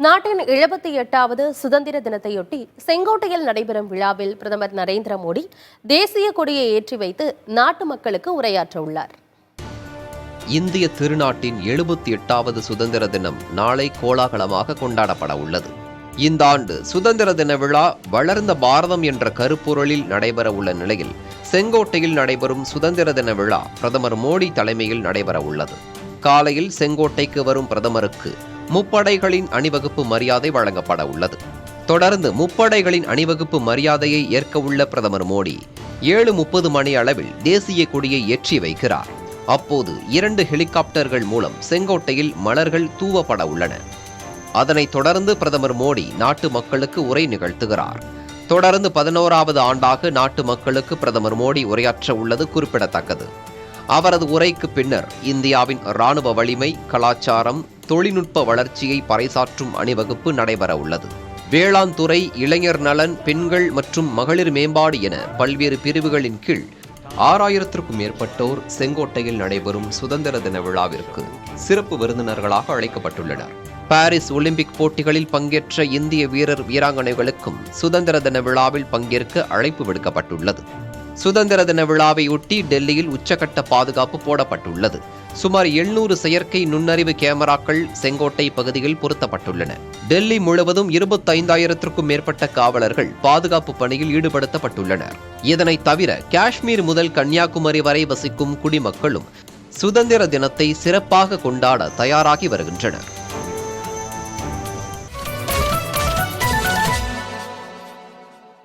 நாட்டின் 78வது சுதந்திர தினத்தையொட்டி செங்கோட்டையில் நடைபெறும் விழாவில் பிரதமர் நரேந்திர மோடி தேசிய கொடியை ஏற்றி வைத்து நாட்டு மக்களுக்கு உரையாற்ற உள்ளார். இந்திய திருநாட்டின் 78வது சுதந்திர தினம் நாளை கோலாகலமாக கொண்டாடப்பட உள்ளது. இந்த ஆண்டு சுதந்திர தின விழா வளர்ந்த பாரதம் என்ற கருப்பொருளில் நடைபெற உள்ள நிலையில் செங்கோட்டையில் நடைபெறும் சுதந்திர தின விழா பிரதமர் மோடி தலைமையில் நடைபெற உள்ளது. காலையில் செங்கோட்டைக்கு வரும் பிரதமருக்கு முப்படைகளின் அணிவகுப்பு மரியாதை வழங்கப்பட உள்ளது. தொடர்ந்து முப்படைகளின் அணிவகுப்பு மரியாதையை ஏற்க உள்ள பிரதமர் மோடி 7:30 மணி அளவில் தேசிய கொடியை ஏற்றி வைக்கிறார். அப்போது 2 ஹெலிகாப்டர்கள் மூலம் செங்கோட்டையில் மலர்கள் தூவப்பட உள்ளன. அதனைத் தொடர்ந்து பிரதமர் மோடி நாட்டு மக்களுக்கு உரை நிகழ்த்துகிறார். தொடர்ந்து 11வது ஆண்டாக நாட்டு மக்களுக்கு பிரதமர் மோடி உரையாற்ற உள்ளது குறிப்பிடத்தக்கது. அவரது உரைக்கு பின்னர் இந்தியாவின் இராணுவ வலிமை, கலாச்சாரம், தொழில்நுட்ப வளர்ச்சியை பறைசாற்றும் அணிவகுப்பு நடைபெற உள்ளது. வேளாண் துறை, இளைஞர் நலன், பெண்கள் மற்றும் மகளிர் மேம்பாடு என பல்வேறு பிரிவுகளின் கீழ் 6000க்கும் மேற்பட்டோர் செங்கோட்டையில் நடைபெறும் சுதந்திர தின விழாவிற்கு சிறப்பு விருந்தினர்களாக அழைக்கப்பட்டுள்ளனர். பாரிஸ் ஒலிம்பிக் போட்டிகளில் பங்கேற்ற இந்திய வீரர் வீராங்கனைகளுக்கும் சுதந்திர தின விழாவில் பங்கேற்க அழைப்பு விடுக்கப்பட்டுள்ளது. சுதந்திர தின விழாவையொட்டி டெல்லியில் உச்சக்கட்ட பாதுகாப்பு போடப்பட்டுள்ளது. சுமார் 700 செயற்கை நுண்ணறிவு கேமராக்கள் செங்கோட்டை பகுதியில் பொருத்தப்பட்டுள்ளன. டெல்லி முழுவதும் 25,000க்கும் மேற்பட்ட காவலர்கள் பாதுகாப்பு பணியில் ஈடுபடுத்தப்பட்டுள்ளனர். இதனைத் தவிர காஷ்மீர் முதல் கன்னியாகுமரி வரை வசிக்கும் குடிமக்களும் சுதந்திர தினத்தை சிறப்பாக கொண்டாட தயாராகி வருகின்றனர்.